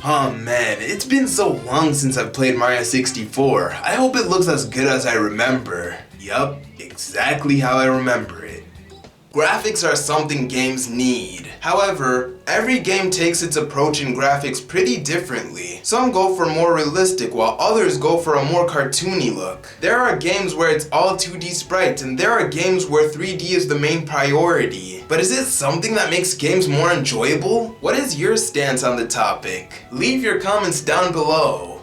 Oh man, it's been so long since I've played Mario 64. I hope it looks as good as I remember. Yup, exactly how I remember it. Graphics are something games need. However, every game takes its approach in graphics pretty differently. Some go for more realistic while others go for a more cartoony look. There are games where it's all 2D sprites and there are games where 3D is the main priority. But is it something that makes games more enjoyable? What is your stance on the topic? Leave your comments down below.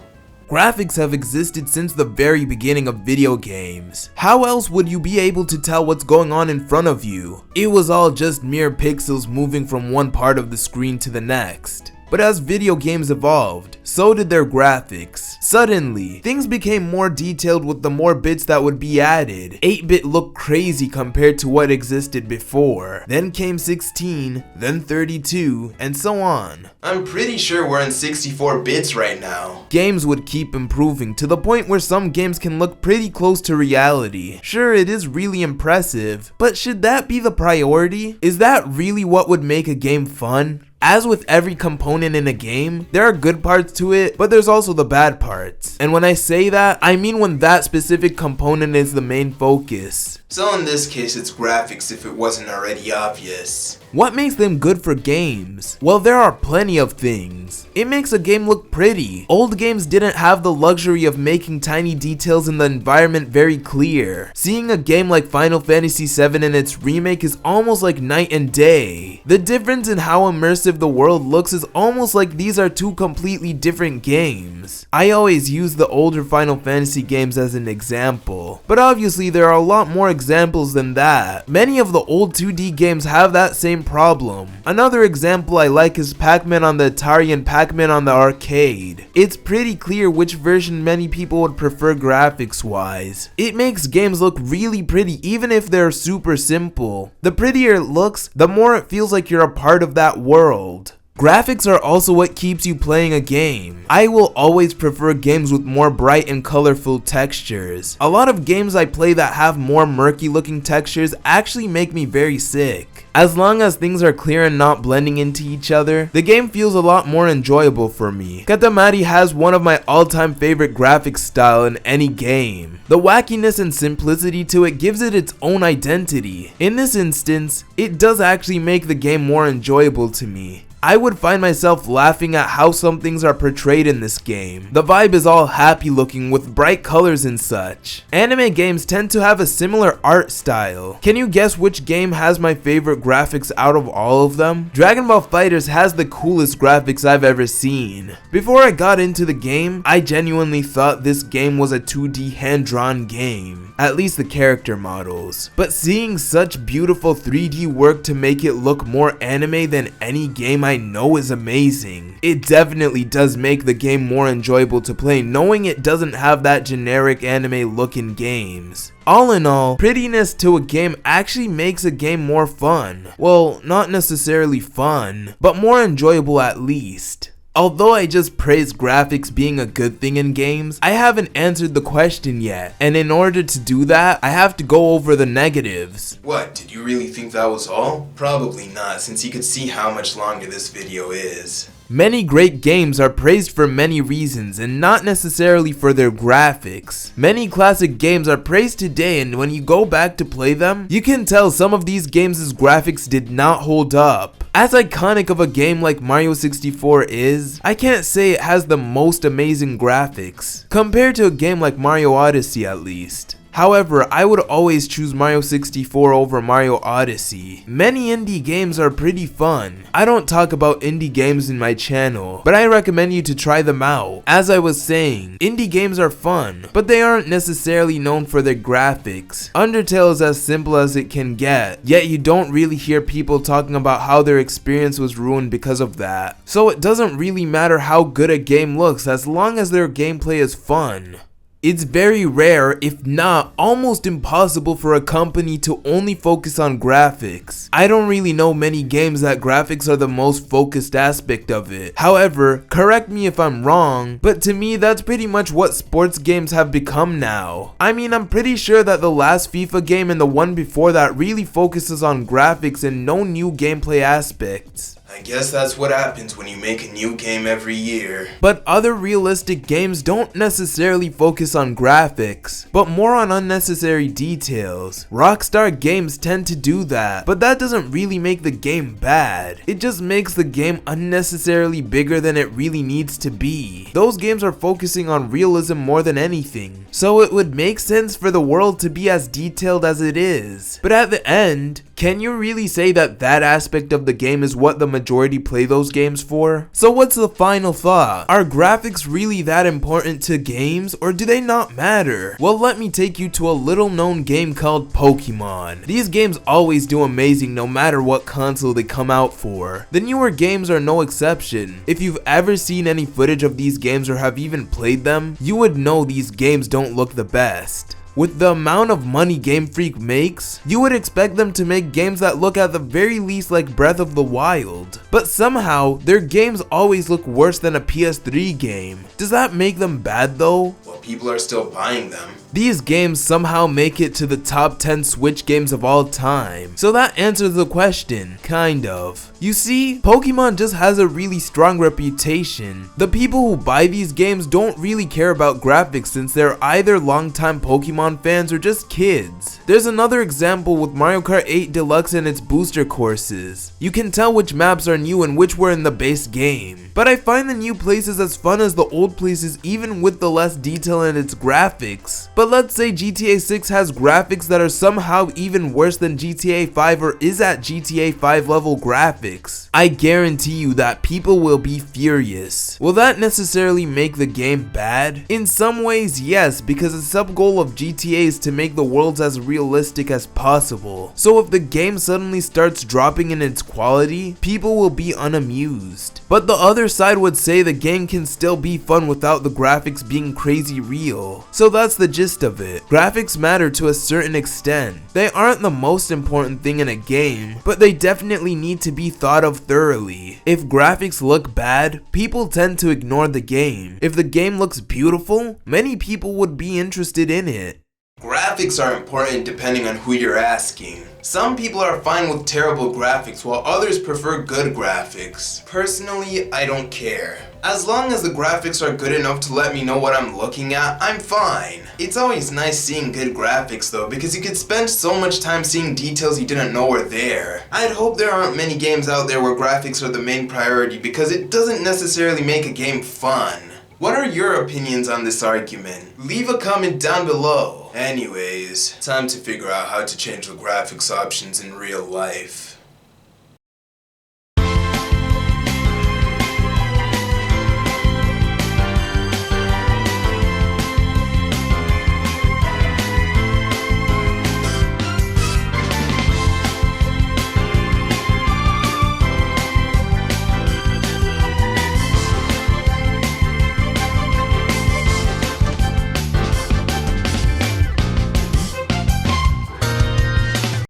Graphics have existed since the very beginning of video games. How else would you be able to tell what's going on in front of you? It was all just mere pixels moving from one part of the screen to the next. But as video games evolved, so did their graphics. Suddenly, things became more detailed with the more bits that would be added. 8-bit looked crazy compared to what existed before. Then came 16, then 32, and so on. I'm pretty sure we're in 64 bits right now. Games would keep improving to the point where some games can look pretty close to reality. Sure, it is really impressive, but should that be the priority? Is that really what would make a game fun? As with every component in a game, there are good parts to it, but there's also the bad parts. And when I say that, I mean when that specific component is the main focus. So in this case, it's graphics if it wasn't already obvious. What makes them good for games? Well, there are plenty of things. It makes a game look pretty. Old games didn't have the luxury of making tiny details in the environment very clear. Seeing a game like Final Fantasy VII and its remake is almost like night and day. The difference in how immersive the world looks is almost like these are two completely different games. I always use the older Final Fantasy games as an example, but obviously there are a lot more examples than that. Many of the old 2D games have that same problem. Another example I like is Pac-Man on the Atari and Pac-Man on the arcade. It's pretty clear which version many people would prefer graphics wise. It makes games look really pretty even if they're super simple. The prettier it looks, the more it feels like you're a part of that world. Graphics are also what keeps you playing a game. I will always prefer games with more bright and colorful textures. A lot of games I play that have more murky looking textures actually make me very sick. As long as things are clear and not blending into each other, the game feels a lot more enjoyable for me. Katamari has one of my all-time favorite graphics style in any game. The wackiness and simplicity to it gives it its own identity. In this instance, it does actually make the game more enjoyable to me. I would find myself laughing at how some things are portrayed in this game. The vibe is all happy looking with bright colors and such. Anime games tend to have a similar art style. Can you guess which game has my favorite graphics out of all of them? Dragon Ball FighterZ has the coolest graphics I've ever seen. Before I got into the game, I genuinely thought this game was a 2D hand-drawn game. At least the character models. But seeing such beautiful 3D work to make it look more anime than any game I know is amazing. It definitely does make the game more enjoyable to play knowing it doesn't have that generic anime look in games. All in all, prettiness to a game actually makes a game more fun. Well, not necessarily fun, but more enjoyable at least. Although I just praised graphics being a good thing in games, I haven't answered the question yet, and in order to do that, I have to go over the negatives. What, did you really think that was all? Probably not, since you could see how much longer this video is. Many great games are praised for many reasons and not necessarily for their graphics. Many classic games are praised today and when you go back to play them, you can tell some of these games' graphics did not hold up. As iconic of a game like Mario 64 is, I can't say it has the most amazing graphics, compared to a game like Mario Odyssey at least. However, I would always choose Mario 64 over Mario Odyssey. Many indie games are pretty fun. I don't talk about indie games in my channel, but I recommend you to try them out. As I was saying, indie games are fun, but they aren't necessarily known for their graphics. Undertale is as simple as it can get, yet you don't really hear people talking about how their experience was ruined because of that. So it doesn't really matter how good a game looks as long as their gameplay is fun. It's very rare, if not almost impossible for a company to only focus on graphics. I don't really know many games that graphics are the most focused aspect of it. However, correct me if I'm wrong, but to me that's pretty much what sports games have become now. I mean, I'm pretty sure that the last FIFA game and the one before that really focuses on graphics and no new gameplay aspects. I guess that's what happens when you make a new game every year. But other realistic games don't necessarily focus on graphics, but more on unnecessary details. Rockstar games tend to do that, but that doesn't really make the game bad. It just makes the game unnecessarily bigger than it really needs to be. Those games are focusing on realism more than anything, so it would make sense for the world to be as detailed as it is. But at the end, can you really say that that aspect of the game is what the majority play those games for? So what's the final thought? Are graphics really that important to games, or do they not matter? Well, let me take you to a little known game called Pokemon. These games always do amazing no matter what console they come out for. The newer games are no exception. If you've ever seen any footage of these games or have even played them, you would know these games don't look the best. With the amount of money Game Freak makes, you would expect them to make games that look at the very least like Breath of the Wild. But somehow, their games always look worse than a PS3 game. Does that make them bad though? Well, people are still buying them. These games somehow make it to the top 10 Switch games of all time. So that answers the question, kind of. You see, Pokemon just has a really strong reputation. The people who buy these games don't really care about graphics since they're either longtime Pokemon fans or just kids. There's another example with Mario Kart 8 Deluxe and its booster courses. You can tell which maps are new and which were in the base game. But I find the new places as fun as the old places even with the less detail in its graphics. But let's say GTA 6 has graphics that are somehow even worse than GTA 5 or is at GTA 5 level graphics. I guarantee you that people will be furious. Will that necessarily make the game bad? In some ways, yes, because the sub-goal of GTA is to make the worlds as realistic as possible. So if the game suddenly starts dropping in its quality, people will be unamused. But the other side would say the game can still be fun without the graphics being crazy real. So that's the gist of it. Graphics matter to a certain extent. They aren't the most important thing in a game, but they definitely need to be thought of thoroughly. If graphics look bad, people tend to ignore the game. If the game looks beautiful, many people would be interested in it. Graphics are important depending on who you're asking. Some people are fine with terrible graphics while others prefer good graphics. Personally, I don't care. As long as the graphics are good enough to let me know what I'm looking at, I'm fine. It's always nice seeing good graphics though, because you could spend so much time seeing details you didn't know were there. I'd hope there aren't many games out there where graphics are the main priority because it doesn't necessarily make a game fun. What are your opinions on this argument? Leave a comment down below. Anyways, time to figure out how to change the graphics options in real life.